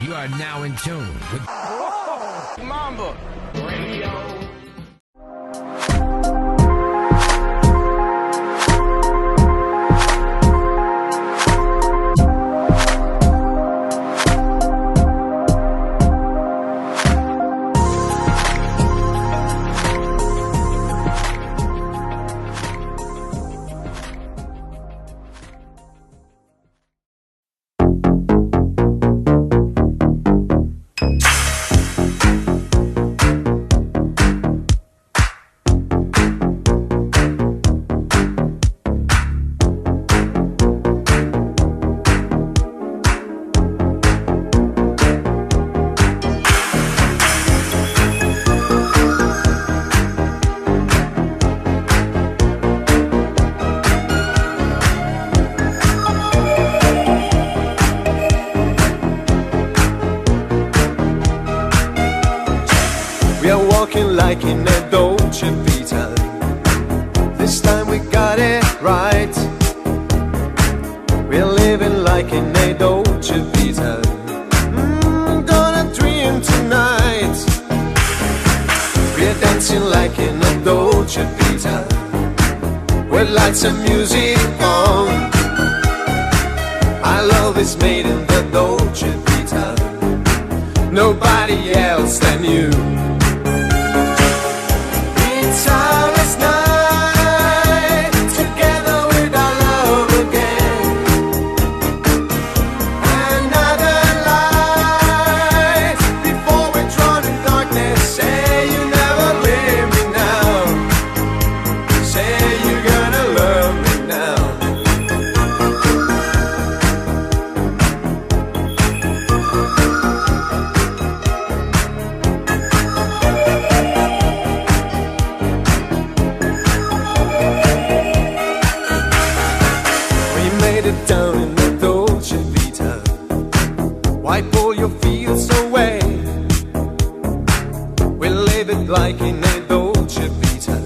You are now in tune with Mamba Radio. Like in a Dolce Vita, this time we got it right. We're living like in a Dolce Vita, gonna dream tonight. We're dancing like in a Dolce Vita, with lights and music on. Our love is made in the Dolce Vita, nobody else than you. Silent night, together with our love again. Another light before we drown in darkness. Say you never leave me now. Say you're gonna love me now. Down in the Dolce Vita, wipe all your fears away. We live it like in a Dolce Vita,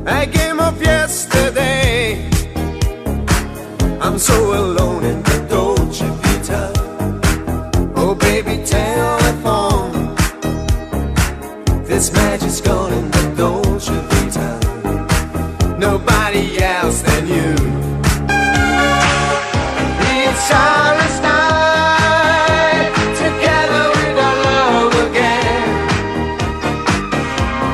a game of yesterday. I'm so alone in the Dolce Vita. Oh baby, telephone, this magic's gone in the Dolce Vita, nobody else than you. Silent night, together with our love again.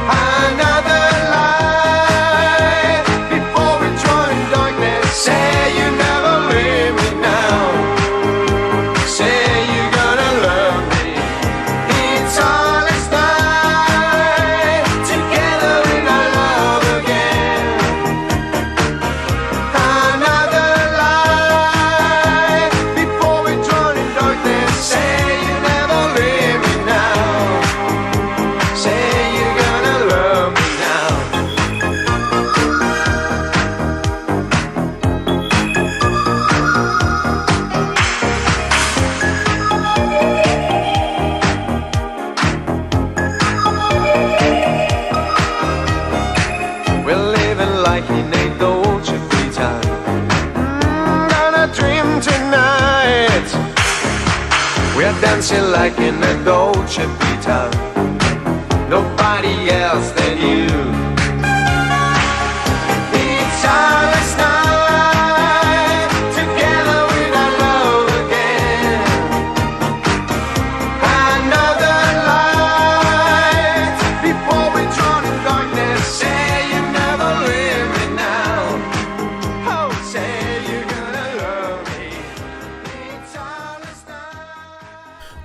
Another light before we drown in darkness. Say you never leave me now. Say you're gonna love me. It's silent night, together with our love again. Another dancing like in a Dolce Vita, nobody else than you. It's our last night, together with our love again. Another light before we drown in darkness. Say you never leave me now. Oh, say you're gonna love me. It's our last night.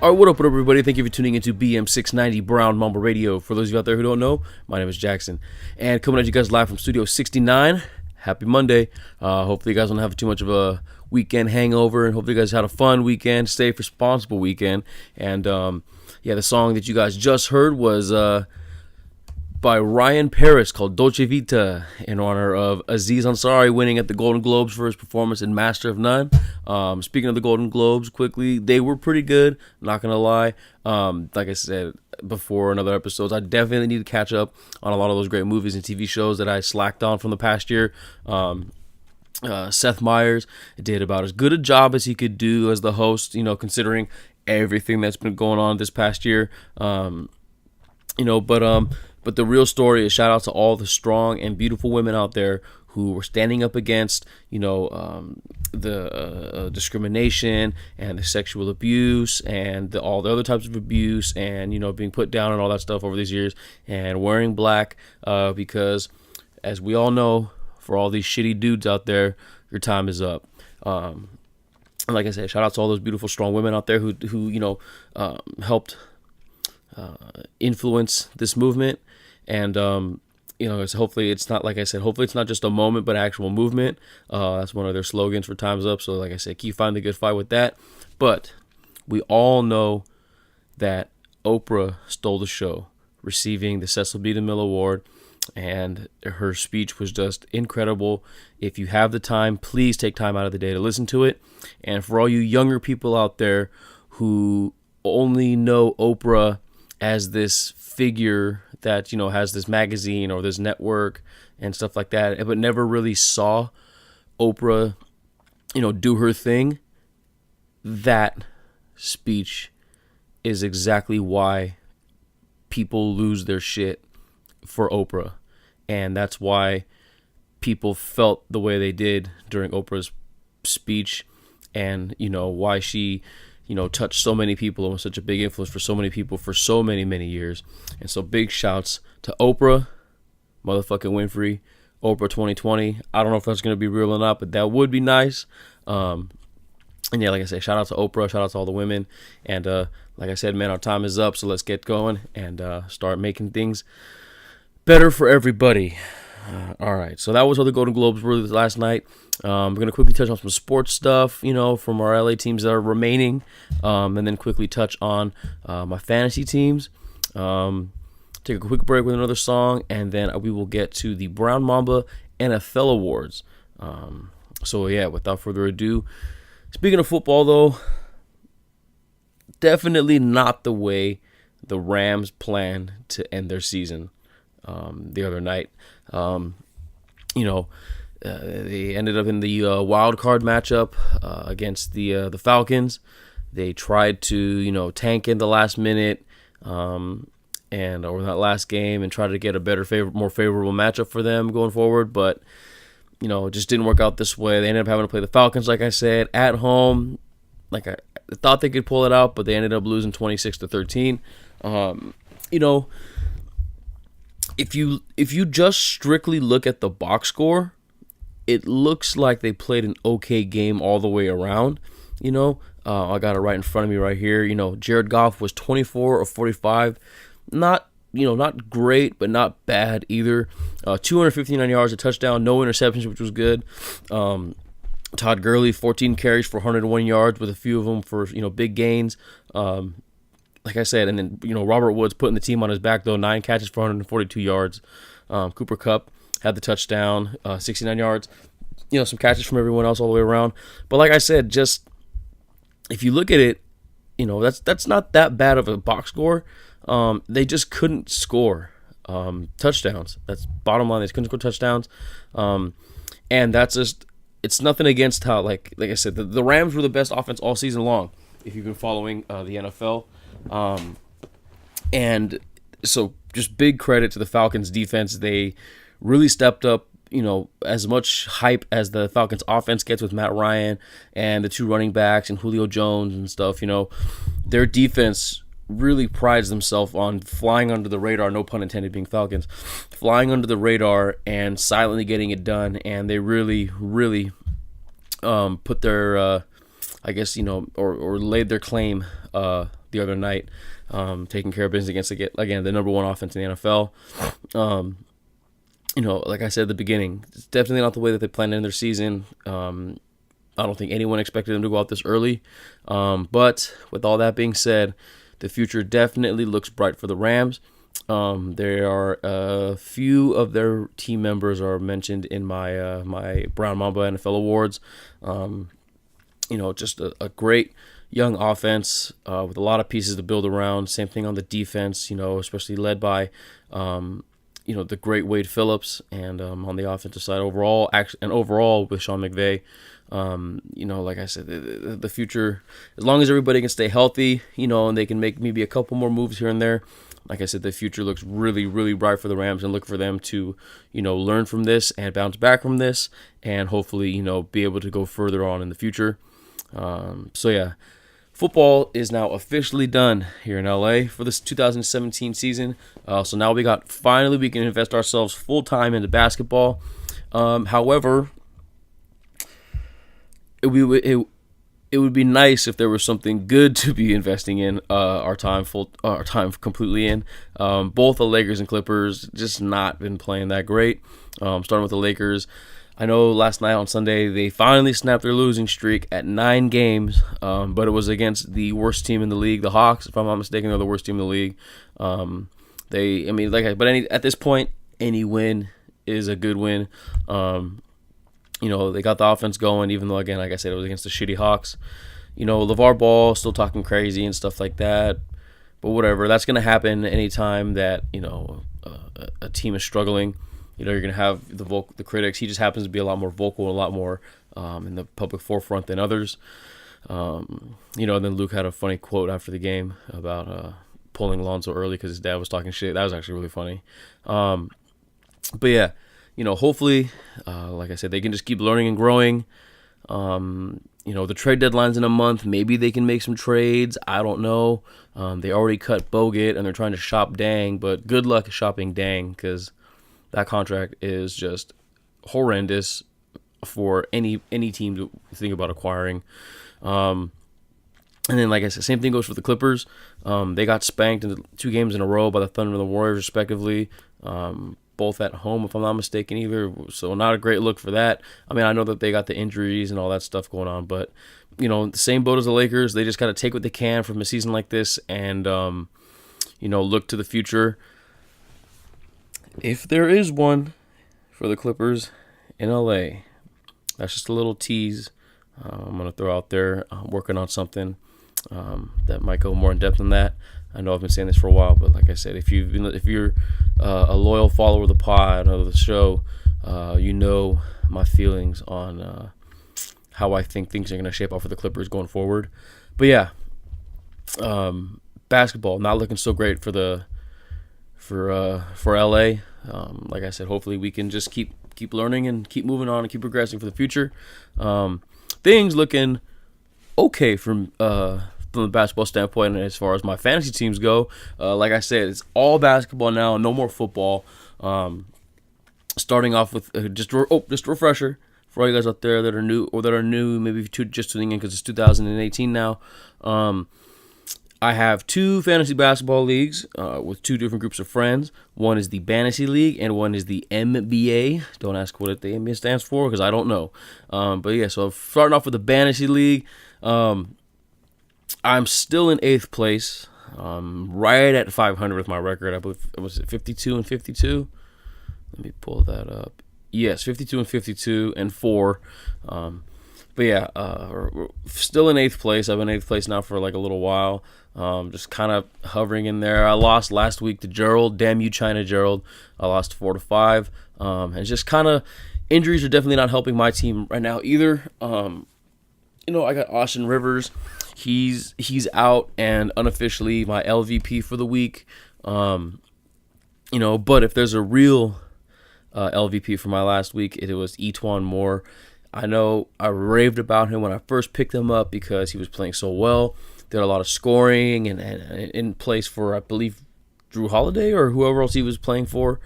Alright, what up, everybody? Thank you for tuning into BM690 Brown Mamba Radio. For those of you out there who don't know, my name is Jackson. And coming at you guys live from Studio 69. Happy Monday. Hopefully you guys don't have too much of a weekend hangover. And hopefully you guys had a fun weekend, safe, responsible weekend. And the song that you guys just heard was by Ryan Paris called Dolce Vita in honor of Aziz Ansari winning at the Golden Globes for his performance in Master of None. Speaking of the Golden Globes, quickly, they were pretty good, not gonna lie. Like I said before in other episodes, I definitely need to catch up on a lot of those great movies and TV shows that I slacked on from the past year. Seth Meyers did about as good a job as he could do as the host, considering everything that's been going on this past year. But the real story is shout out to all the strong and beautiful women out there who were standing up against, the discrimination and the sexual abuse and all the other types of abuse and, being put down and all that stuff over these years, and wearing black because, as we all know, for all these shitty dudes out there, your time is up. And like I said, shout out to all those beautiful, strong women out there who helped influence this movement. And hopefully it's not, like I said, hopefully it's not just a moment, but actual movement. That's one of their slogans for Time's Up. So like I said, keep fighting the good fight with that. But we all know that Oprah stole the show, receiving the Cecil B. DeMille Award, and her speech was just incredible. If you have the time, please take time out of the day to listen to it. And for all you younger people out there who only know Oprah as this figure that, has this magazine or this network and stuff like that, but never really saw Oprah, do her thing, that speech is exactly why people lose their shit for Oprah. And that's why people felt the way they did during Oprah's speech, and, why she, touched so many people and was such a big influence for so many people for so many, many years. And so big shouts to Oprah, motherfucking Winfrey, Oprah 2020. I don't know if that's going to be real or not, but that would be nice. And yeah, like I said, shout out to Oprah, shout out to all the women. And like I said, man, our time is up, so let's get going and start making things better for everybody. All right, so that was how the Golden Globes were last night. We're going to quickly touch on some sports stuff, from our LA teams that are remaining, and then quickly touch on my fantasy teams. Take a quick break with another song, and then we will get to the Brown Mamba NFL Awards. So yeah, without further ado, speaking of football though, definitely not the way the Rams planned to end their season the other night. They ended up in the wild card matchup against the Falcons. They tried to tank in the last minute or that last game and try to get a more favorable matchup for them going forward, but it just didn't work out this way. They ended up having to play the Falcons, like I said, at home. Like I thought they could pull it out, but they ended up losing 26-13. If you just strictly look at the box score, it looks like they played an okay game all the way around. I got it right in front of me right here. Jared Goff was 24 of 45. Not great, but not bad either. 259 yards, a touchdown, no interceptions, which was good. Todd Gurley, 14 carries for 101 yards, with a few of them for big gains. Like I said, and then Robert Woods putting the team on his back though, 9 catches for 142 yards. Cooper Kupp had the touchdown, 69 yards. Some catches from everyone else all the way around. But like I said, just if you look at it, that's not that bad of a box score. They just couldn't score touchdowns. That's bottom line. They couldn't score touchdowns. And that's just, it's nothing against how, like I said, the Rams were the best offense all season long, if you've been following the NFL. And so just big credit to the Falcons defense. They really stepped up, as much hype as the Falcons offense gets with Matt Ryan and the 2 running backs and Julio Jones and stuff. Their defense really prides themselves on flying under the radar, no pun intended, being Falcons, flying under the radar and silently getting it done. And they really, really put their, or laid their claim the other night, taking care of business against, again, the number 1 offense in the NFL. Like I said at the beginning, it's definitely not the way that they planned to end their season. I don't think anyone expected them to go out this early. But with all that being said, the future definitely looks bright for the Rams. There are a few of their team members are mentioned in my my Brown Mamba NFL Awards. Just a great young offense with a lot of pieces to build around. Same thing on the defense, especially led by the great Wade Phillips, and on the offensive side overall with Sean McVay. Like I said, the future, as long as everybody can stay healthy, and they can make maybe a couple more moves here and there. Like I said, the future looks really, really bright for the Rams, and look for them to, learn from this and bounce back from this, and hopefully, be able to go further on in the future. Football is now officially done here in LA for this 2017 season. So now we can invest ourselves full time into basketball. However, it would be nice if there was something good to be investing in our time completely in. Both the Lakers and Clippers just not been playing that great. Starting with the Lakers, I know last night on Sunday they finally snapped their losing streak at 9 games, but it was against the worst team in the league, the Hawks. If I'm not mistaken, they're the worst team in the league. At this point, any win is a good win. They got the offense going, even though, again, like I said, it was against the shitty Hawks. LeVar Ball still talking crazy and stuff like that. But whatever, that's going to happen anytime that, a team is struggling. You're going to have the critics. He just happens to be a lot more vocal, a lot more in the public forefront than others. Then Luke had a funny quote after the game about pulling Lonzo early because his dad was talking shit. That was actually really funny. But yeah. Hopefully, like I said, they can just keep learning and growing. The trade deadline's in a month. Maybe they can make some trades. I don't know. They already cut Bogut, and they're trying to shop Dang, but good luck shopping Dang because that contract is just horrendous for any team to think about acquiring. And then, like I said, same thing goes for the Clippers. They got spanked in 2 games in a row by the Thunder and the Warriors, respectively. Both at home, if I'm not mistaken, either. So not a great look for that. I mean, I know that they got the injuries and all that stuff going on, but, the same boat as the Lakers. They just got to take what they can from a season like this and, look to the future. If there is one for the Clippers in LA, that's just a little tease I'm going to throw out there. I'm working on something that might go more in depth than that. I know I've been saying this for a while, but like I said, if you're a loyal follower of the pod or the show, my feelings on how I think things are going to shape up for the Clippers going forward. But yeah, basketball not looking so great for LA. Like I said, hopefully we can just keep learning and keep moving on and keep progressing for the future. Things looking okay from the basketball standpoint, and as far as my fantasy teams go, like I said, it's all basketball now, no more football. Starting off with just a refresher for all you guys out there that are new, maybe just tuning in because it's 2018 now. I have 2 fantasy basketball leagues with 2 different groups of friends. One is the Fantasy League and one is the MBA. Don't ask what the MBA stands for because I don't know. But yeah, so starting off with the Fantasy League, I'm still in 8th place, right at 500 with my record. I believe it was 52 and 52. Let me pull that up. Yes, 52 and 52 and 4. But yeah, still in 8th place. I've been in 8th place now for like a little while. Just kind of hovering in there. I lost last week to Gerald. Damn you, China Gerald. I lost 4-5. And just kind of injuries are definitely not helping my team right now either. I got Austin Rivers. He's out and unofficially my LVP for the week. But if there's a real LVP for my last week, it was Etwan Moore. I know I raved about him when I first picked him up because he was playing so well. Did a lot of scoring and in place for, I believe, Drew Holiday or whoever else he was playing for.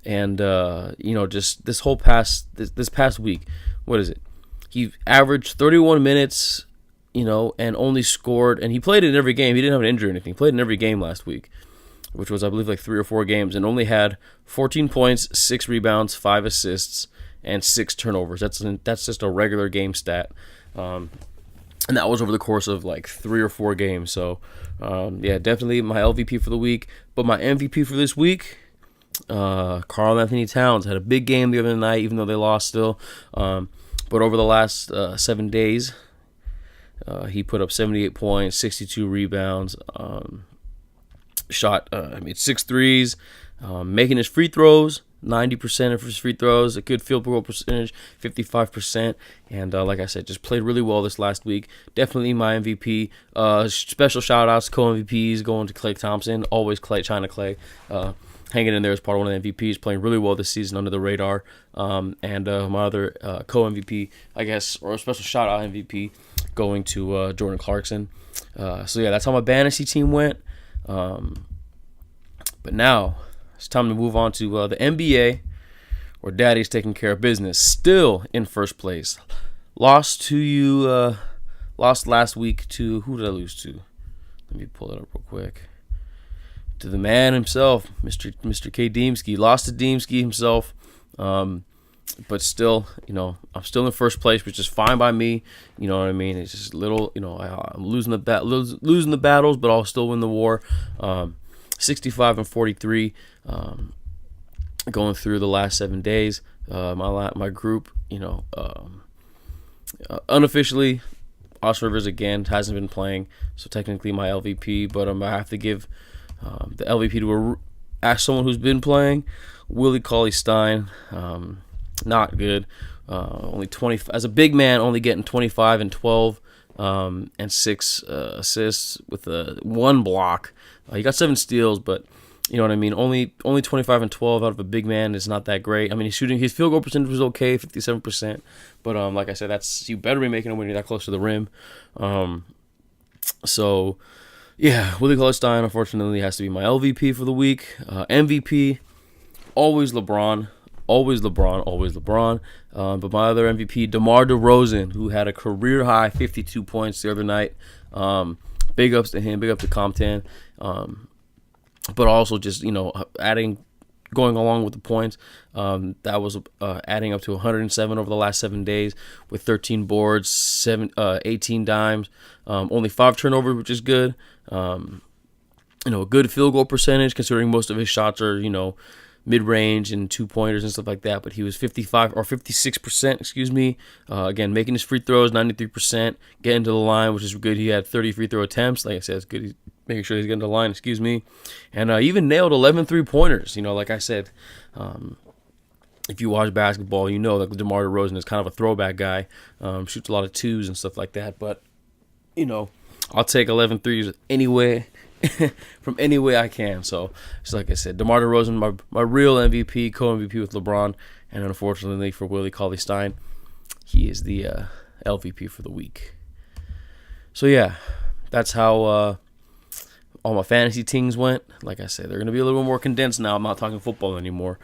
Just this past week, what is it? He averaged 31 minutes, and only scored, and he played in every game. He didn't have an injury or anything. He played in every game last week, which was, I believe, like 3 or 4 games, and only had 14 points, 6 rebounds, 5 assists, and 6 turnovers. That's just a regular game stat. And that was over the course of like 3 or 4 games. So, definitely my LVP for the week. But my MVP for this week, Karl Anthony Towns had a big game the other night, even though they lost still. But over the last 7 days, he put up 78 points, 62 rebounds, shot 6 threes, Making his free throws, 90% of his free throws, a good field goal percentage, 55%. And like I said, just played really well this last week. Definitely my MVP. Special shout outs, co-MVPs going to Klay Thompson. Always China Clay. Hanging in there as part of one of the MVPs, playing really well this season under the radar. And my other co-MVP, I guess, or a special shout-out MVP, going to Jordan Clarkson. So, yeah, that's how my fantasy team went. But now it's time to move on to the NBA, where Daddy's taking care of business. Still in first place. Lost last week to, who did I lose to? Let me pull it up real quick. To the man himself, Mr. K. Deemski. Lost to Deemski himself, but still, I'm still in first place, which is fine by me. You know what I mean? It's just little, I'm losing the battles, but I'll still win the war. 65-43, going through the last 7 days. My group, unofficially, Austin Rivers again hasn't been playing, so technically my LVP, but I have to give the LVP to someone who's been playing, Willie Cauley-Stein. Not good. Only 20 as a big man, only getting 25 and 12 and 6 assists with one block. He got 7 steals, but you know what I mean. Only 25 and 12 out of a big man is not that great. I mean, his field goal percentage was okay, 57%. But like I said, you better be making them when you're that close to the rim. So. Yeah, Willie Cauley-Stein, unfortunately, has to be my LVP for the week. MVP, always LeBron. But my other MVP, DeMar DeRozan, who had a career-high 52 points the other night. Big ups to him, big up to Compton. But also just, going along with the points, that was adding up to 107 over the last 7 days with 13 boards, 18 dimes, only 5 turnovers, which is good. A good field goal percentage considering most of his shots are, mid-range and 2-pointers and stuff like that. But he was 56%, again, making his free throws, 93%, getting to the line, which is good. He had 30 free throw attempts. Like I said, it's good. He's making sure he's getting to the line, and even nailed 11 3-pointers. Like I said, if you watch basketball, you know that DeMar DeRozan is kind of a throwback guy, shoots a lot of twos and stuff like that. But, I'll take 11 threes anyway, from any way I can. So, just like I said, DeMar DeRozan, my real MVP, co-MVP with LeBron, and unfortunately for Willie Cauley-Stein, he is the LVP for the week. So, yeah, that's how all my fantasy teams went. Like I said, they're going to be a little more condensed now. I'm not talking football anymore.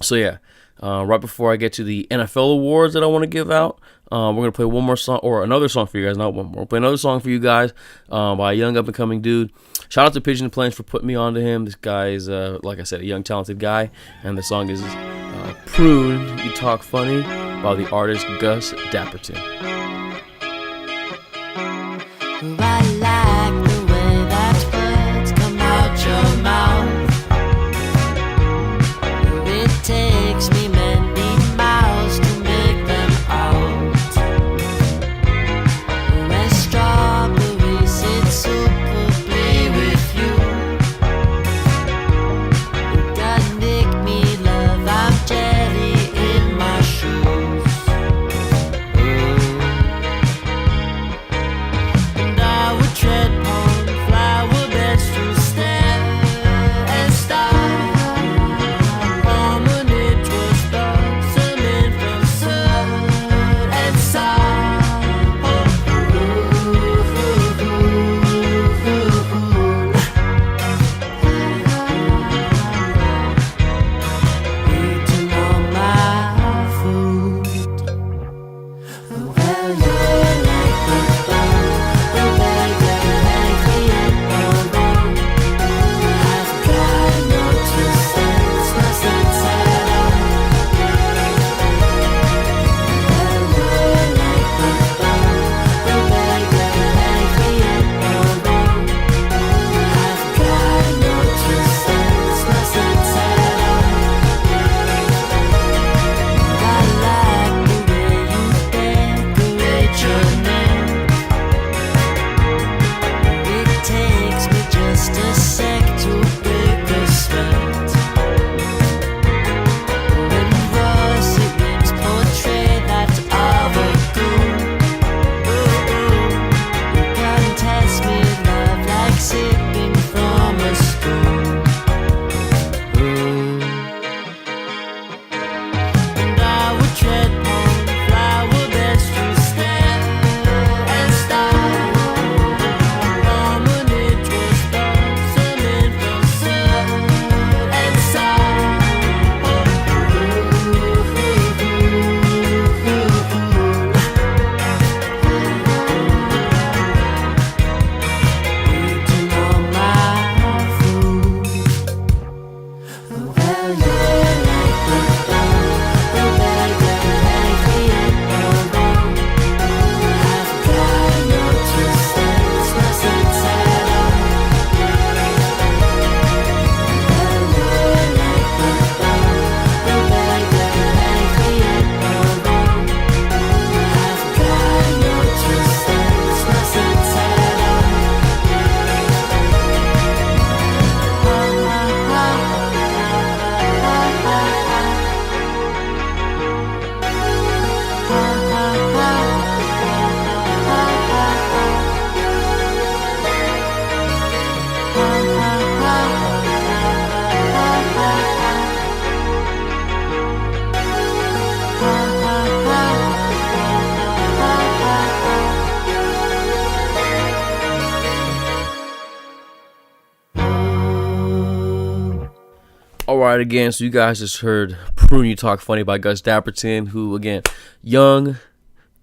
So, yeah. Right before I get to the NFL awards that I want to give out, we're going to play one more song, or another song for you guys, not one more. We'll play another song for you guys by a young up-and-coming dude. Shout out to Pigeon Plains for putting me onto him. This guy is, like I said, a young, talented guy, and the song is Prune, You Talk Funny by the artist Gus Dapperton. I like the way that words come out your mouth. It takes me many miles to make them out. When strawberries sit superbly with you. You gotta nick me, love, I'm jelly in my shoes. And I right, again, so you guys just heard Prune You Talk Funny by Gus Dapperton, who, again, young,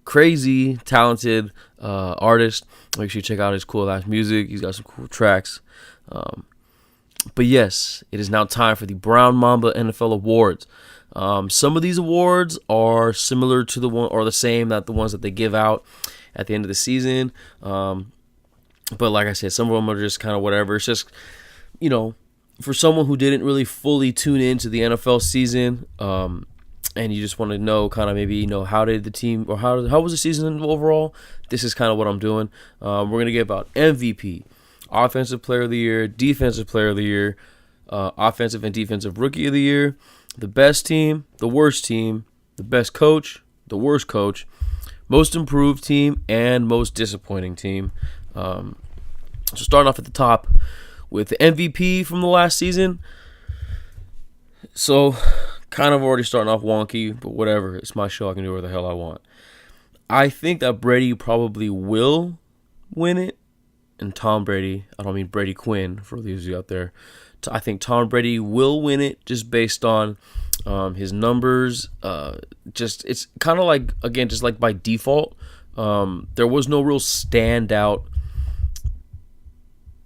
crazy, talented artist. Make sure you check out his cool-ass music. He's got some cool tracks. But yes, it is now time for the Brown Mamba NFL Awards. Some of these awards are similar to the one, or the same, that the ones that they give out at the end of the season. But like I said, some of them are just kind of whatever. It's just, for someone who didn't really fully tune into the NFL season, and you just want to know kind of maybe, how did the team, or how was the season overall, this is kind of what I'm doing. We're going to give out MVP, Offensive Player of the Year, Defensive Player of the Year, Offensive and Defensive Rookie of the Year, the best team, the worst team, the best coach, the worst coach, most improved team, and most disappointing team. So starting off at the top with the MVP from the last season. So kind of already starting off wonky, but whatever. It's my show. I can do whatever the hell I want. I think that Brady probably will win it. And Tom Brady, I don't mean Brady Quinn for those of you out there. I think Tom Brady will win it just based on his numbers. It's kind of like, again, just like by default. There was no real standout,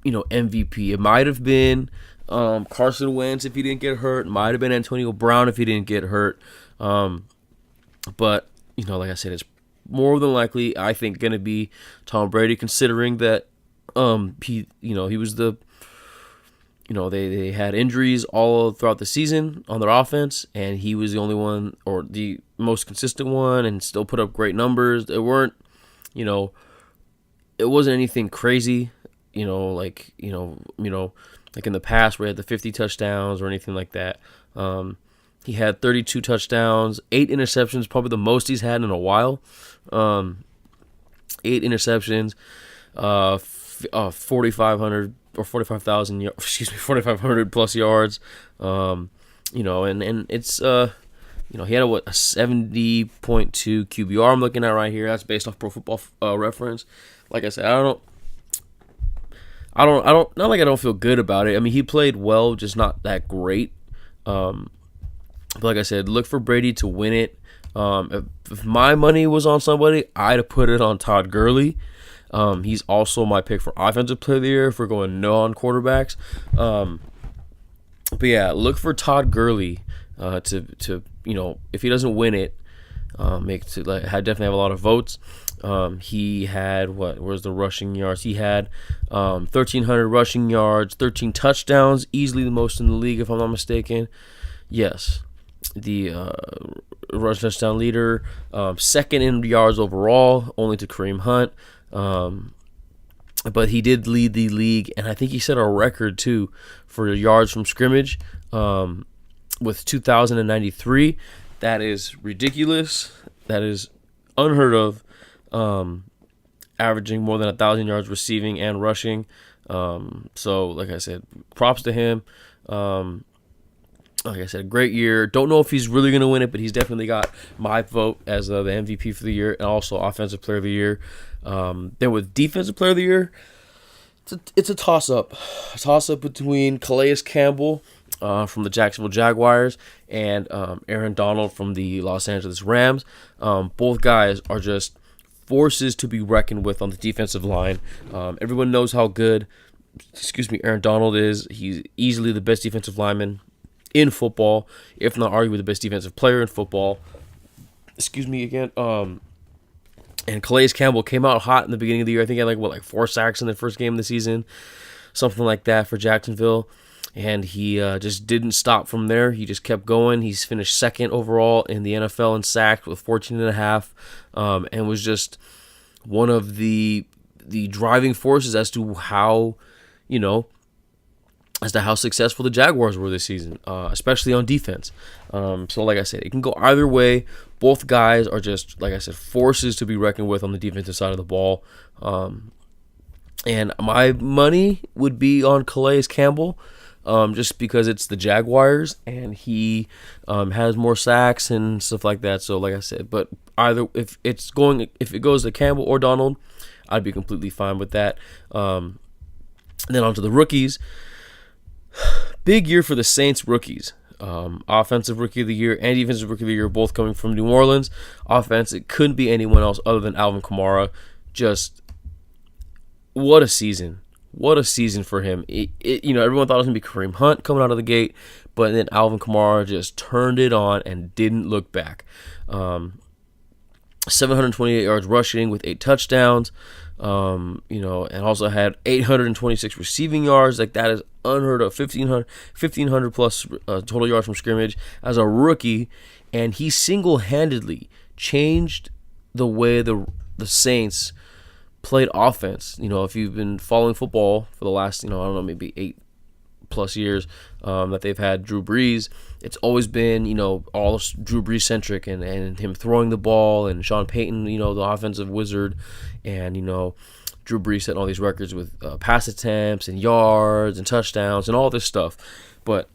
MVP. It might have been Carson Wentz if he didn't get hurt. It might have been Antonio Brown if he didn't get hurt. But, like I said, it's more than likely, I think, going to be Tom Brady, considering that he was the, they had injuries all throughout the season on their offense, and he was the only one, or the most consistent one, and still put up great numbers. It weren't, it wasn't anything crazy, like in the past where he had the 50 touchdowns or anything like that. He had 32 touchdowns, 8 interceptions, probably the most he's had in a while. 8 interceptions, 4,500 or 45,000, 4,500 plus yards. And it's he had a 70.2 QBR I'm looking at right here. That's based off Pro Football Reference. Like I said, not like I don't feel good about it. I mean, he played well, just not that great. But like I said, look for Brady to win it. If my money was on somebody, I'd have put it on Todd Gurley. He's also my pick for Offensive Player of the Year if we're going non-quarterbacks. But yeah, look for Todd Gurley to if he doesn't win it, definitely have a lot of votes. He had where's the rushing yards? He had 1,300 rushing yards, 13 touchdowns, easily the most in the league if I'm not mistaken. Yes, the rush touchdown leader, second in yards overall, only to Kareem Hunt. But he did lead the league, and I think he set a record too for yards from scrimmage with 2,093. That is ridiculous. That is unheard of. Averaging more than 1,000 yards receiving and rushing. So like I said, props to him. Like I said, great year. Don't know if he's really going to win it, but he's definitely got my vote as the MVP for the year, and also Offensive Player of the Year. Then with Defensive Player of the Year, it's a toss-up. A toss-up between Calais Campbell from the Jacksonville Jaguars and Aaron Donald from the Los Angeles Rams. Both guys are just forces to be reckoned with on the defensive line. Everyone knows how good, Aaron Donald is. He's easily the best defensive lineman in football, if not arguably the best defensive player in football. And Calais Campbell came out hot in the beginning of the year. I think he had 4 sacks in the first game of the season, something like that for Jacksonville. And he just didn't stop from there. He just kept going. He's finished second overall in the NFL in sacks with 14.5, and was just one of the driving forces as to how successful the Jaguars were this season, especially on defense. So like I said, it can go either way. Both guys are just, like I said, forces to be reckoned with on the defensive side of the ball. And my money would be on Calais Campbell, just because it's the Jaguars and he has more sacks and stuff like that. So like I said, but either if it goes to Campbell or Donald, I'd be completely fine with that. And then on to the rookies. Big year for the Saints rookies. Offensive Rookie of the Year and Defensive Rookie of the Year, both coming from New Orleans. Offense, it couldn't be anyone else other than Alvin Kamara. Just what a season. What a season for him. Everyone thought it was going to be Kareem Hunt coming out of the gate, but then Alvin Kamara just turned it on and didn't look back. 728 yards rushing with 8 touchdowns, and also had 826 receiving yards. Like, that is unheard of. 1,500 plus total yards from scrimmage as a rookie, and he single-handedly changed the way the Saints played offense. If you've been following football for the last, maybe 8+ years that they've had Drew Brees, it's always been, all Drew Brees centric and him throwing the ball, and Sean Payton, the offensive wizard, and, Drew Brees setting all these records with pass attempts and yards and touchdowns and all this stuff. But,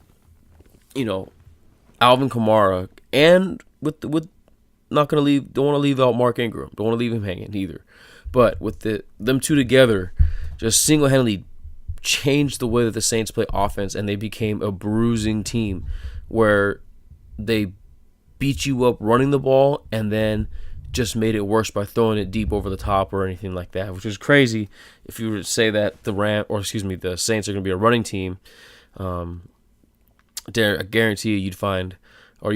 Alvin Kamara, and with don't want to leave out Mark Ingram. Don't want to leave him hanging either. But with them two together, just single-handedly changed the way that the Saints play offense, and they became a bruising team where they beat you up running the ball and then just made it worse by throwing it deep over the top or anything like that, which is crazy if you were to say that the Saints are going to be a running team. I guarantee you you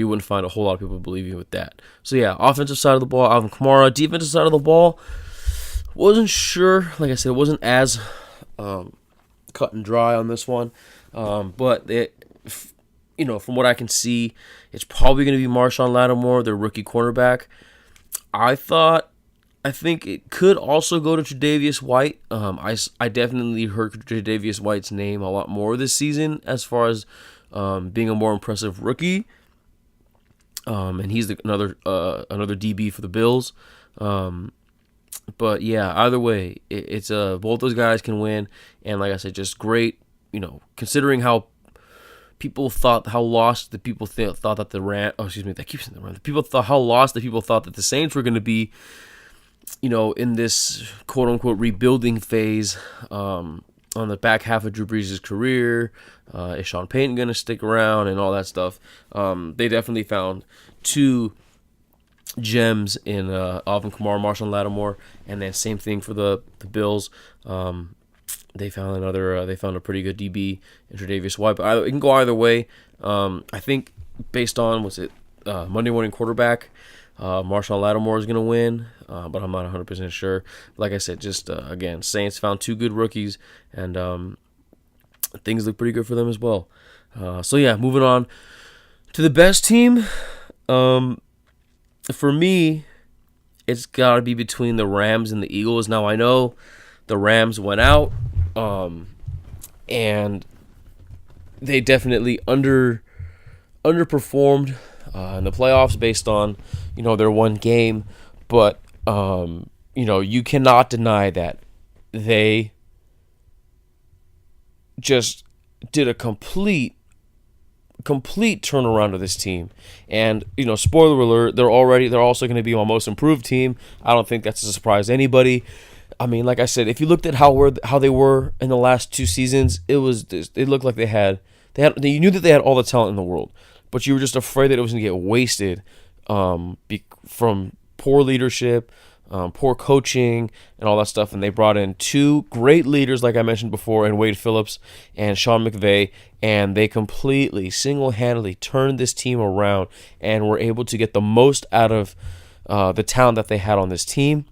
wouldn't find a whole lot of people believe you with that. So yeah, offensive side of the ball, Alvin Kamara. Defensive side of the ball, wasn't sure. Like I said, it wasn't as cut and dry on this one, but from what I can see, it's probably going to be Marshawn Lattimore, their rookie cornerback. I think it could also go to Tre'Davious White. I definitely heard Tre'Davious White's name a lot more this season as far as being a more impressive rookie. And he's another DB for the Bills. But yeah, either way, it's both those guys can win, and like I said, just great. Considering how people thought how lost the people thought that the Rams. Oh, excuse me, I keep saying the Rams. People thought how lost the people thought that the Saints were going to be. In this quote unquote rebuilding phase. On the back half of Drew Brees' career, is Sean Payton going to stick around and all that stuff? They definitely found two gems in Alvin Kamara, Marshawn Lattimore, and then same thing for the Bills. They found a pretty good DB in Tre'Davious White, but it can go either way. I think based on Monday Morning Quarterback, Marshawn Lattimore is going to win, but I'm not 100% sure. Like I said, just again, Saints found two good rookies, and things look pretty good for them as well. So yeah, moving on to the best team. For me, it's got to be between the Rams and the Eagles. Now, I know the Rams went out, and they definitely underperformed in the playoffs based on, their one game. But, you cannot deny that they just did a complete turnaround of this team. And, spoiler alert, they're also going to be my most improved team. I don't think that's a surprise to anybody. I mean, like I said, if you looked at how they were in the last two seasons, it looked like you knew that they had all the talent in the world, but you were just afraid that it was going to get wasted from poor leadership, poor coaching, and all that stuff. And they brought in two great leaders, like I mentioned before, in Wade Phillips and Sean McVay, and they completely, single-handedly turned this team around and were able to get the most out of the talent that they had on this team.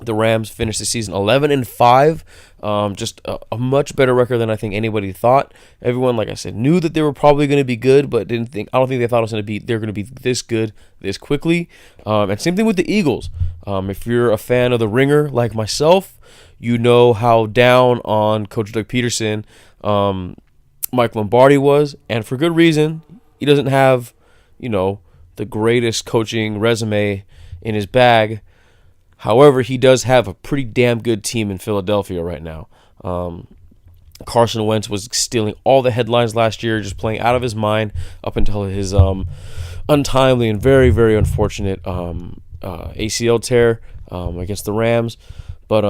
The Rams finished the season 11-5, just a much better record than I think anybody thought. Everyone, like I said, knew that they were probably going to be good, but I don't think they thought they're going to be this good this quickly. And same thing with the Eagles. If you're a fan of the Ringer like myself, you know how down on Coach Doug Peterson Mike Lombardi was, and for good reason. He doesn't have, the greatest coaching resume in his bag. However, he does have a pretty damn good team in Philadelphia right now. Carson Wentz was stealing all the headlines last year, just playing out of his mind up until his untimely and very, very unfortunate ACL tear against the Rams. But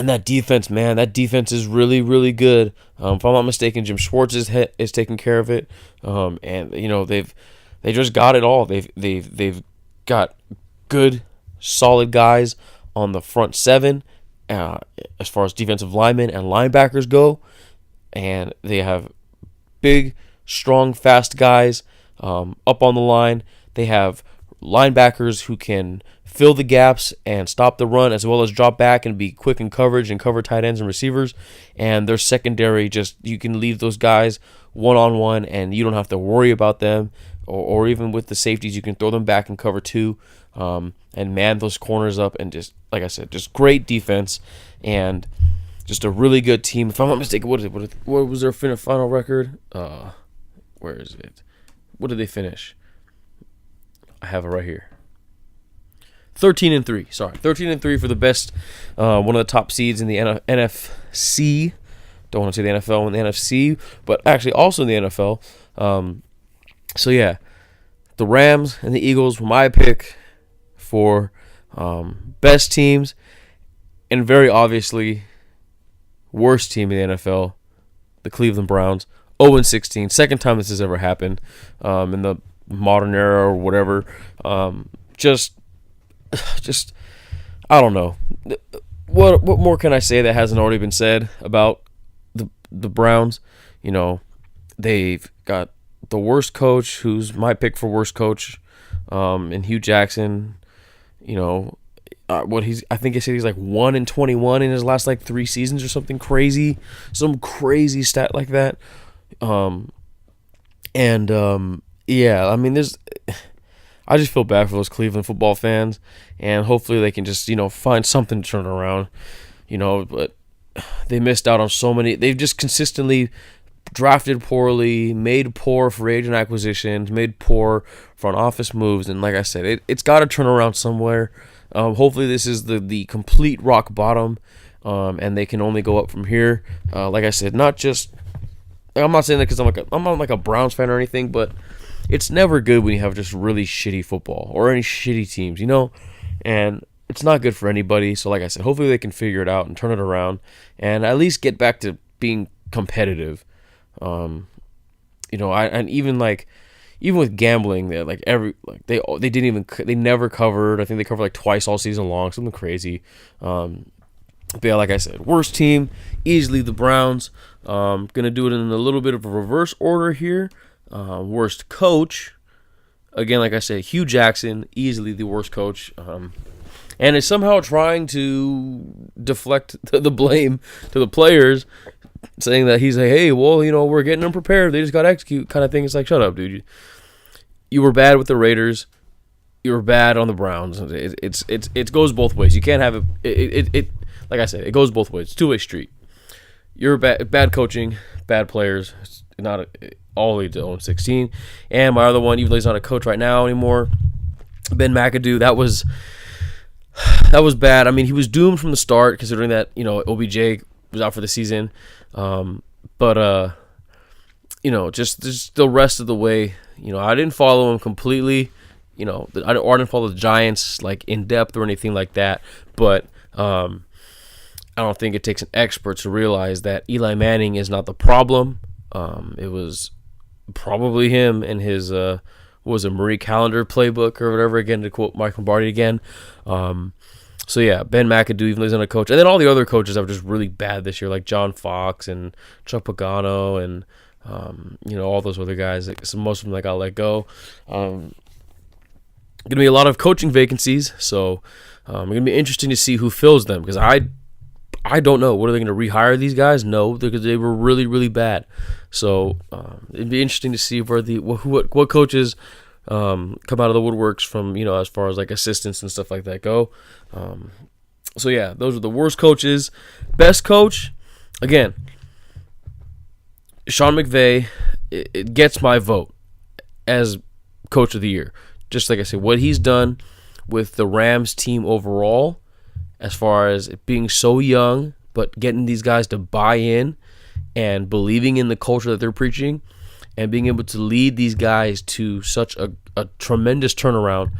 And that defense, man, that defense is really, really good. If I'm not mistaken, Jim Schwartz is taking care of it, and they just got it all. They've got good, solid guys on the front seven, as far as defensive linemen and linebackers go, and they have big, strong, fast guys up on the line. They have linebackers who can fill the gaps and stop the run, as well as drop back and be quick in coverage and cover tight ends and receivers. And their secondary, just you can leave those guys one-on-one and you don't have to worry about them. Or even with the safeties, you can throw them back and cover two, and man those corners up. And just, like I said, just great defense and just a really good team. If I'm not mistaken, what was their final record? Where is it? What did they finish? I have it right here. 13-3. Sorry, 13-3 for the best, one of the top seeds in the NFC. Don't want to say the NFL and the NFC, but actually also in the NFL. So yeah, the Rams and the Eagles were my pick for best teams, and very obviously worst team in the NFL, the Cleveland Browns, 0-16. Second time this has ever happened in the modern era or whatever. Just I don't know. What more can I say that hasn't already been said about the Browns? They've got the worst coach, who's my pick for worst coach, and Hugh Jackson. I think he said he's like 1-21 in his last like 3 seasons or something crazy, some crazy stat like that. Yeah, I mean, I just feel bad for those Cleveland football fans, and hopefully they can just find something to turn around. But they missed out on so many. They've just consistently drafted poorly, made poor free agent acquisitions, made poor front office moves, and like I said, it's got to turn around somewhere. Hopefully this is the complete rock bottom, and they can only go up from here. Like I said, not just. I'm not saying that because I'm not like a Browns fan or anything, but it's never good when you have just really shitty football or any shitty teams, and it's not good for anybody. So like I said, hopefully they can figure it out and turn it around and at least get back to being competitive. And even with gambling, they never covered. I think they covered like twice all season long, something crazy. But yeah, like I said, worst team, easily the Browns. Gonna do it in a little bit of a reverse order here. Worst coach, again, like I said, Hugh Jackson, easily the worst coach. And is somehow trying to deflect the blame to the players, saying that he's like, hey, well, we're getting them prepared. They just got to execute kind of thing. It's like, shut up, dude. You were bad with the Raiders. You were bad on the Browns. It goes both ways. You can't have it. Like I said, it goes both ways. It's a two-way street. You're bad coaching, bad players. It's not all the way to 0-16. And my other one, even though he's not a coach right now anymore, Ben McAdoo, that was bad. I mean, he was doomed from the start, considering that OBJ was out for the season. But just the rest of the way, I didn't follow him completely. I didn't follow the Giants like in depth or anything like that. But I don't think it takes an expert to realize that Eli Manning is not the problem. It was probably him and his Marie Callender playbook or whatever, again, to quote Mike Lombardi again. So yeah, Ben McAdoo, even though he's not a coach. And then all the other coaches that were just really bad this year, like John Fox and Chuck Pagano and all those other guys. So most of them got let go. Going to be a lot of coaching vacancies, so it's going to be interesting to see who fills them, because I don't know. What, are they going to rehire these guys? No, because they were really, really bad. So it'd be interesting to see where what coaches come out of the woodworks from, as far as like assistants and stuff like that go. So yeah, those are the worst coaches. Best coach, again, Sean McVay. It gets my vote as coach of the year. Just like I said, what he's done with the Rams team overall, as far as it being so young, but getting these guys to buy in and believing in the culture that they're preaching and being able to lead these guys to such a tremendous turnaround,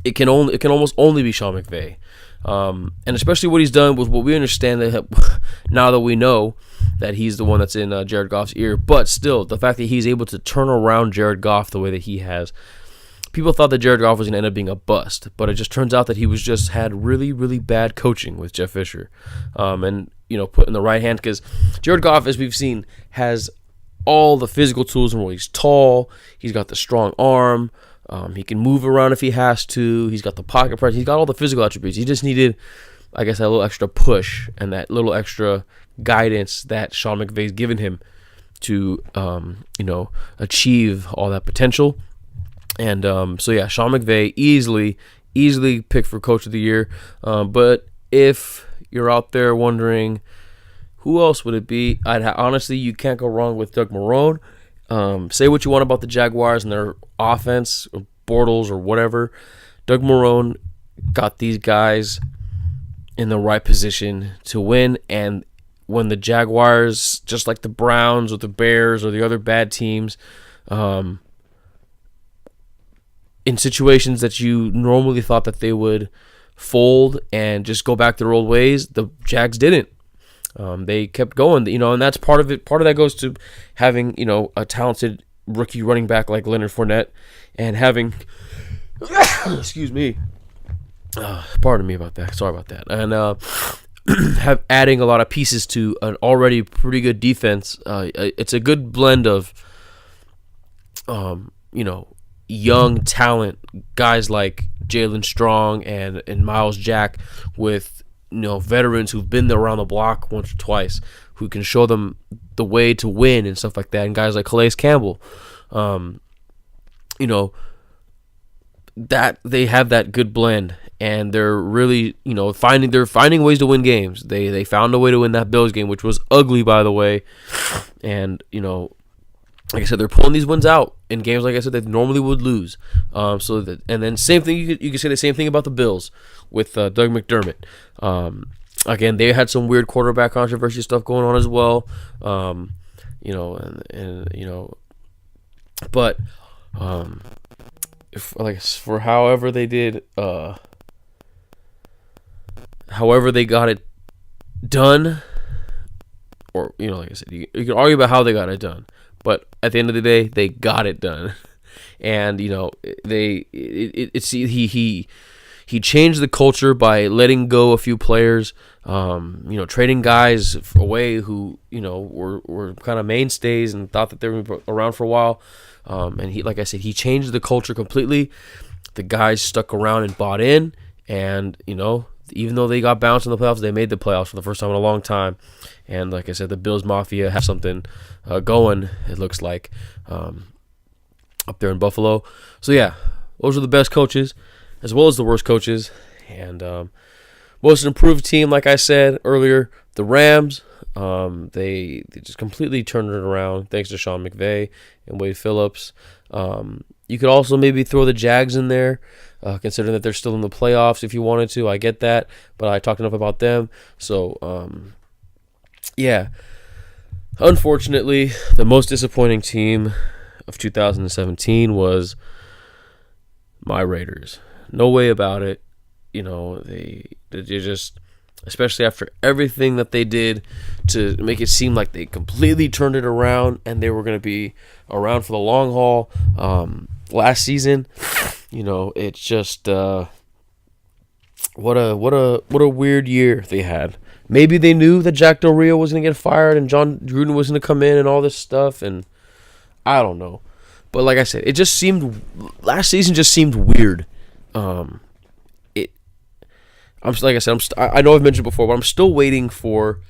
it can almost only be Sean McVay. And especially what he's done with what we understand that now that we know that he's the one that's in Jared Goff's ear. But still, the fact that he's able to turn around Jared Goff the way that he has, people thought that Jared Goff was going to end up being a bust, but it just turns out that he was just had really, really bad coaching with Jeff Fisher, and put in the right hand, because Jared Goff, as we've seen, has all the physical tools. And he's tall, he's got the strong arm, he can move around if he has to, he's got the pocket presence, he's got all the physical attributes. He just needed, I guess, that little extra push and that little extra guidance that Sean McVay's given him to achieve all that potential. And so yeah, Sean McVay easily picked for Coach of the Year. But if you're out there wondering who else would it be, honestly, you can't go wrong with Doug Marrone. Say what you want about the Jaguars and their offense, or Bortles or whatever. Doug Marrone got these guys in the right position to win. And when the Jaguars, just like the Browns or the Bears or the other bad teams, in situations that you normally thought that they would fold and just go back their old ways, the Jags didn't. They kept going, and that's part of it. Part of that goes to having, a talented rookie running back like Leonard Fournette, and having, excuse me, pardon me about that. Sorry about that. And adding a lot of pieces to an already pretty good defense. It's a good blend of, young talent, guys like Jalen Strong and Miles Jack, with veterans who've been there around the block once or twice, who can show them the way to win and stuff like that. And guys like Calais Campbell, that they have that good blend, and they're really finding ways to win games. They found a way to win that Bills game, which was ugly, by the way, and like I said, they're pulling these wins out in games, like I said, they normally would lose. And then same thing, you could say the same thing about the Bills with Doug McDermott. Again, they had some weird quarterback controversy stuff going on as well. But for however they did, however they got it done, or like I said, you can argue about how they got it done. But at the end of the day, they got it done, and he changed the culture by letting go a few players, trading guys away who were kind of mainstays and thought that they were going to be around for a while, and he changed the culture completely. The guys stuck around and bought in, and even though they got bounced in the playoffs, they made the playoffs for the first time in a long time. And like I said, the Bills Mafia have something going, it looks like, up there in Buffalo. So yeah, those are the best coaches as well as the worst coaches. And most improved team, like I said earlier, the Rams. They just completely turned it around thanks to Sean McVay and Wade Phillips. You could also maybe throw the Jags in there, considering that they're still in the playoffs if you wanted to. I get that, but I talked enough about them. So, yeah. Unfortunately, the most disappointing team of 2017 was my Raiders. No way about it. They just, especially after everything that they did to make it seem like they completely turned it around and they were going to be around for the long haul. Last season, it's just what a weird year they had. Maybe they knew that Jack Del Rio was going to get fired and John Gruden was going to come in and all this stuff, and I don't know. But like I said, it just seemed last season just seemed weird. I know I've mentioned before, but I'm still waiting for,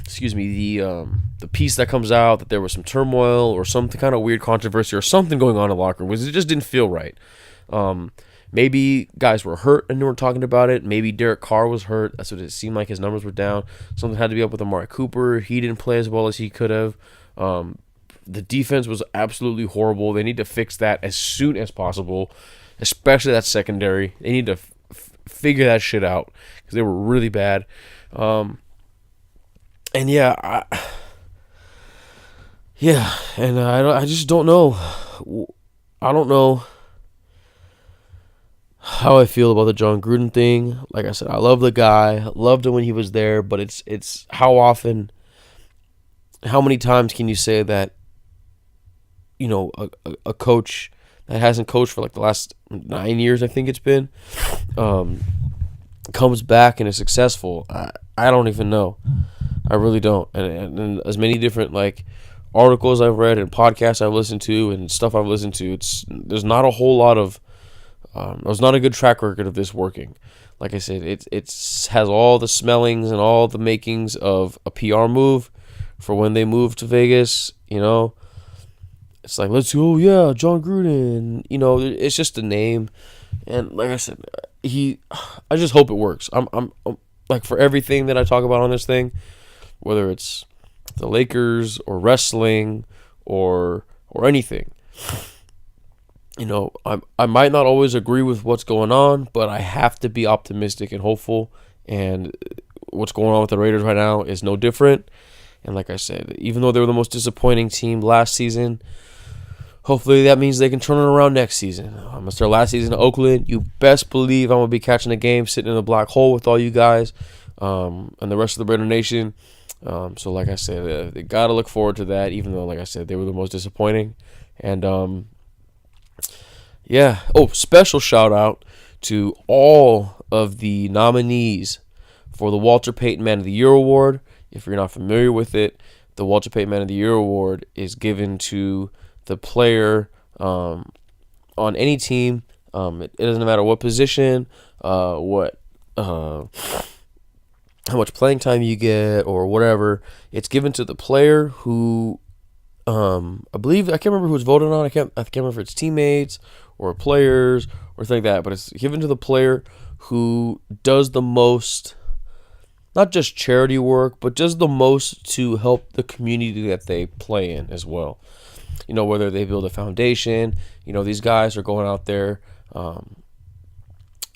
the piece that comes out that there was some turmoil or some kind of weird controversy or something going on in the locker room. It just didn't feel right. Maybe guys were hurt and they weren't talking about it. Maybe Derek Carr was hurt. That's what it seemed like. His numbers were down. Something had to be up with Amari Cooper. He didn't play as well as he could have. The defense was absolutely horrible. They need to fix that as soon as possible, especially that secondary. They need to figure that shit out because they were really bad. I just don't know. I don't know how I feel about the John Gruden thing. Like I said, I love the guy. Loved him when he was there, but it's how many times can you say that, a coach that hasn't coached for like the last 9 years, I think it's been, comes back and is successful? I don't even know. I really don't. And as many different like articles I've read and podcasts I've listened to and stuff I've listened to, there's not a whole lot of there's not a good track record of this working. Like I said, it's has all the smellings and all the makings of a PR move for when they move to Vegas. It's like, let's go, yeah, John Gruden. It's just a name, and like I said, I just hope it works. I'm like, for everything that I talk about on this thing, whether it's the Lakers or wrestling or anything. I might not always agree with what's going on, but I have to be optimistic and hopeful. And what's going on with the Raiders right now is no different. And like I said, even though they were the most disappointing team last season, hopefully that means they can turn it around next season. It's their last season in Oakland. You best believe I'm going to be catching a game, sitting in a black hole with all you guys and the rest of the Raider Nation. So like I said, they got to look forward to that, even though, like I said, they were the most disappointing. And yeah. Oh, special shout out to all of the nominees for the Walter Payton Man of the Year Award. If you're not familiar with it, the Walter Payton Man of the Year Award is given to the player on any team. It doesn't matter what position, how much playing time you get, or whatever. It's given to the player who, I believe, I can't remember who it's voted on. I can't remember if it's teammates or players or something like that. But it's given to the player who does the most, not just charity work, but does the most to help the community that they play in as well. Whether they build a foundation, these guys are going out there, like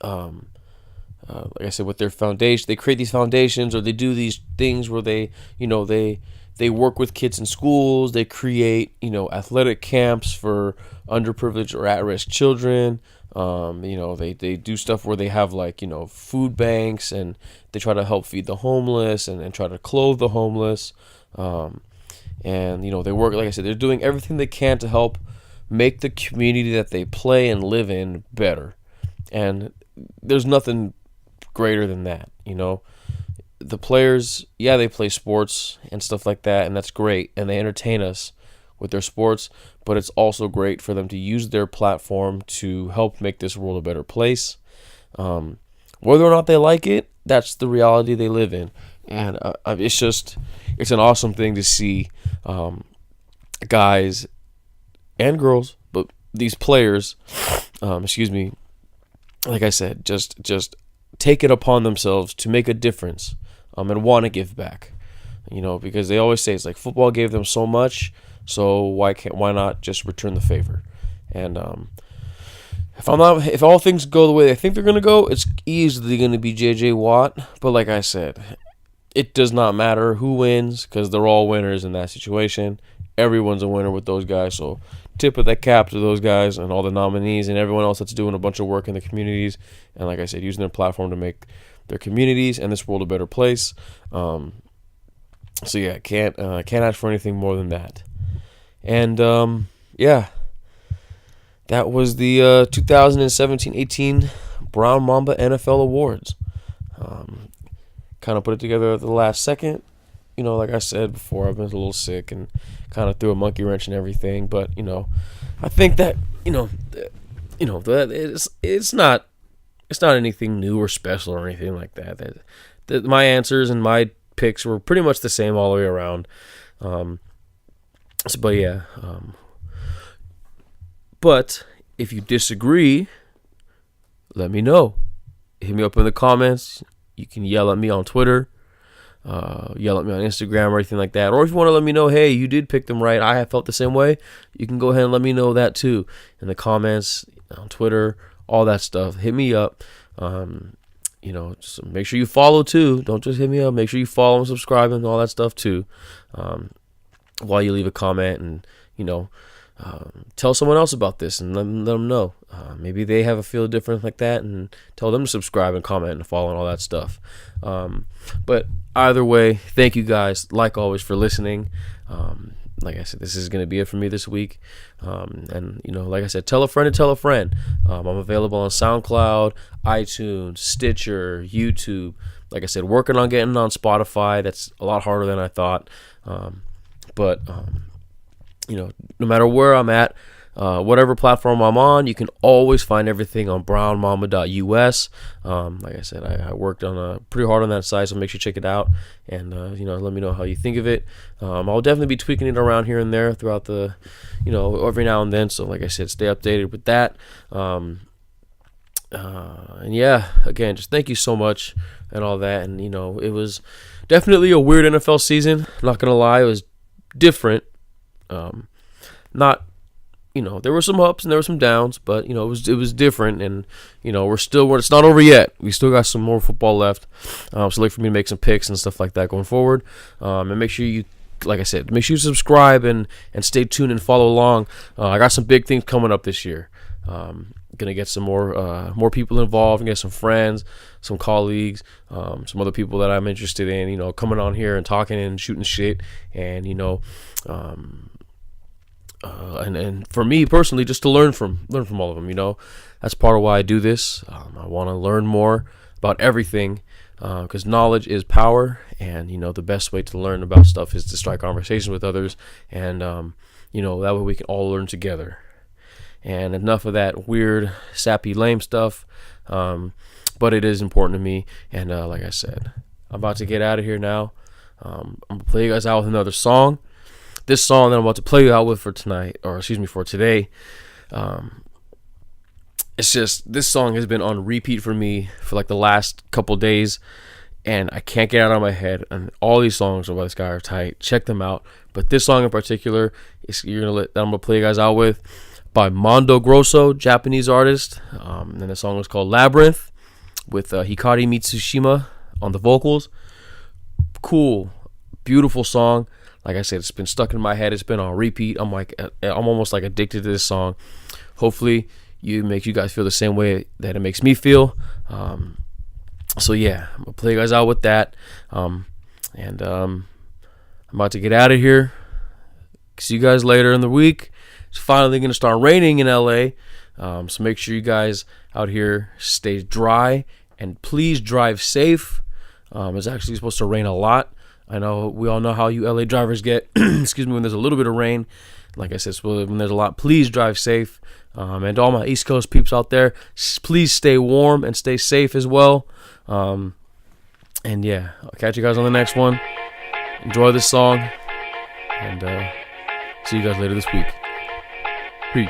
I said, with their foundation, they create these foundations, or they do these things where they work with kids in schools. They create, athletic camps for underprivileged or at-risk children. They do stuff where they have food banks, and they try to help feed the homeless and try to clothe the homeless. And they work, like I said, they're doing everything they can to help make the community that they play and live in better. And there's nothing greater than that. The players, yeah, they play sports and stuff like that, and that's great, and they entertain us with their sports, but it's also great for them to use their platform to help make this world a better place. Whether or not they like it, that's the reality they live in. And it's an awesome thing to see guys and girls, but these players, like I said, just take it upon themselves to make a difference and want to give back. Because they always say it's like football gave them so much, so why not just return the favor? And if all things go the way they think they're gonna go, it's easily gonna be J.J. Watt. But like I said, it does not matter who wins, because they're all winners in that situation. Everyone's a winner with those guys. So tip of the cap to those guys and all the nominees and everyone else that's doing a bunch of work in the communities. And like I said, using their platform to make their communities and this world a better place. So yeah, can't ask for anything more than that. And yeah, that was the 2017-18 Brown Mamba NFL Awards. Kind of put it together at the last second. Like I said before, I've been a little sick and kind of threw a monkey wrench and everything. But I think that that it's not anything new or special or anything like that. That my answers and my picks were pretty much the same all the way around. But yeah. But if you disagree, let me know. Hit me up in the comments. You can yell at me on Twitter, yell at me on Instagram or anything like that. Or if you want to let me know, hey, you did pick them right, I have felt the same way, you can go ahead and let me know that too. In the comments, on Twitter, all that stuff. Hit me up. Just make sure you follow too. Don't just hit me up. Make sure you follow and subscribe and all that stuff too. While you leave a comment and, tell someone else about this and let them know. Maybe they have a feel different like that, and tell them to subscribe and comment and follow and all that stuff. But either way, thank you guys, like always, for listening. Like I said, this is going to be it for me this week. And, like I said, tell a friend to tell a friend. I'm available on SoundCloud, iTunes, Stitcher, YouTube. Like I said, working on getting on Spotify. That's a lot harder than I thought. But no matter where I'm at, whatever platform I'm on, you can always find everything on brownmamba.us. Like I said, I worked on pretty hard on that site, so make sure you check it out, and let me know how you think of it. I'll definitely be tweaking it around here and there throughout the, every now and then. So like I said, stay updated with that. And yeah, again, just thank you so much and all that. And it was definitely a weird NFL season. Not gonna lie, it was different. Not. There were some ups and there were some downs, but it was different, and it's not over yet. We still got some more football left, so look for me to make some picks and stuff like that going forward. And make sure you, like I said, make sure you subscribe and stay tuned and follow along. I got some big things coming up this year. Gonna get some more people involved, and get some friends, some colleagues, some other people that I'm interested in, coming on here and talking and shooting shit, and and for me personally, just to learn from all of them. That's part of why I do this. I want to learn more about everything, because knowledge is power, and the best way to learn about stuff is to strike conversations with others, and that way we can all learn together. And enough of that weird, sappy, lame stuff, but it is important to me. And like I said, I'm about to get out of here now. I'm gonna play you guys out with another song. This song that I'm about to play you out with for today, it's just, this song has been on repeat for me for like the last couple days, and I can't get it out of my head. And all these songs by this guy are tight. Check them out. But this song in particular, I'm gonna play you guys out with, by Mondo Grosso, Japanese artist. And the song is called Labyrinth, with Hikari Mitsushima on the vocals. Cool, beautiful song. Like I said, it's been stuck in my head. It's been on repeat. I'm almost like addicted to this song. Hopefully, makes you guys feel the same way that it makes me feel. So yeah, I'm gonna play you guys out with that. I'm about to get out of here. See you guys later in the week. It's finally gonna start raining in LA. So make sure you guys out here stay dry, and please drive safe. It's actually supposed to rain a lot. I know we all know how you LA drivers get. Excuse me, when there's a little bit of rain. Like I said, when there's a lot, please drive safe. And to all my East Coast peeps out there, please stay warm and stay safe as well. And yeah, I'll catch you guys on the next one. Enjoy this song, and see you guys later this week. Peace.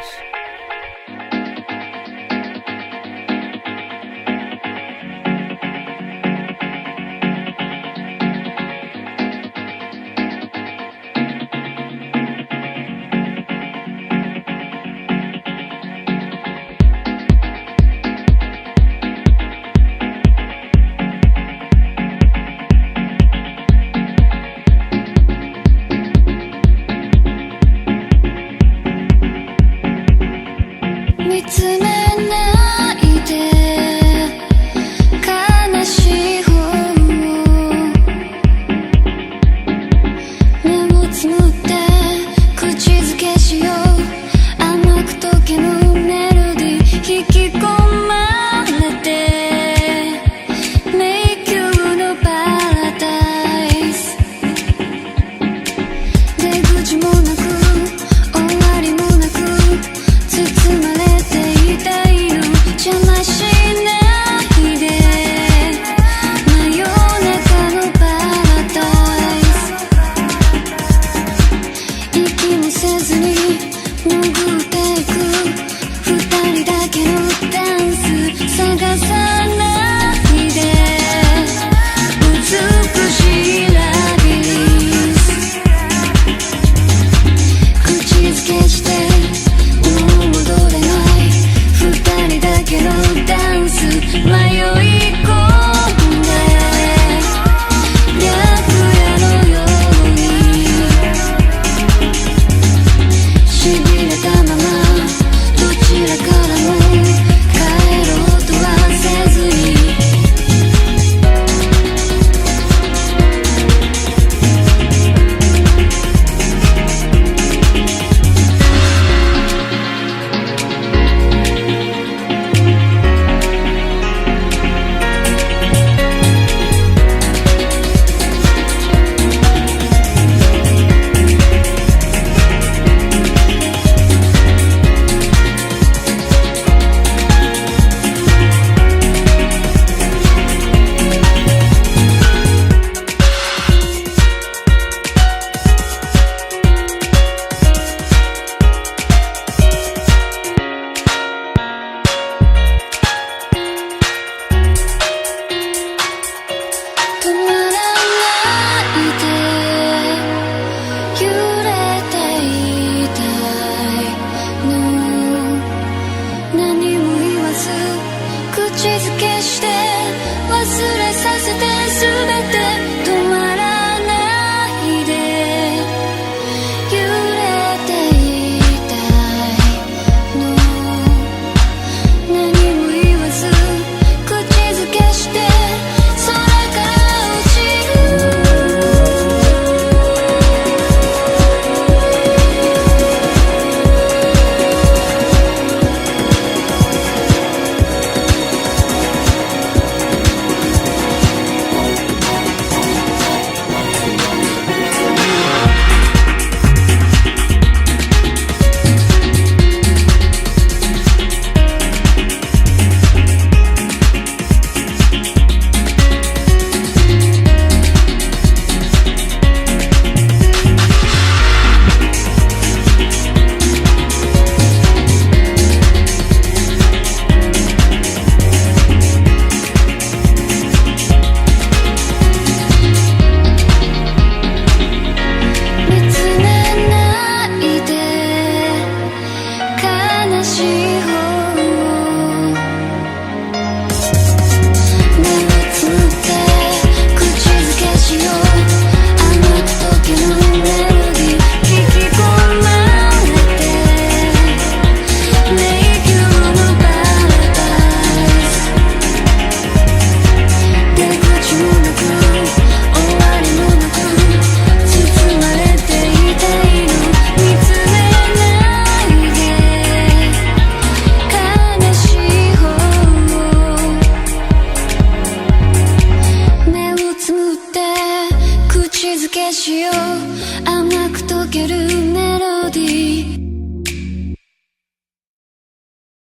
しよう甘く溶けるメロディー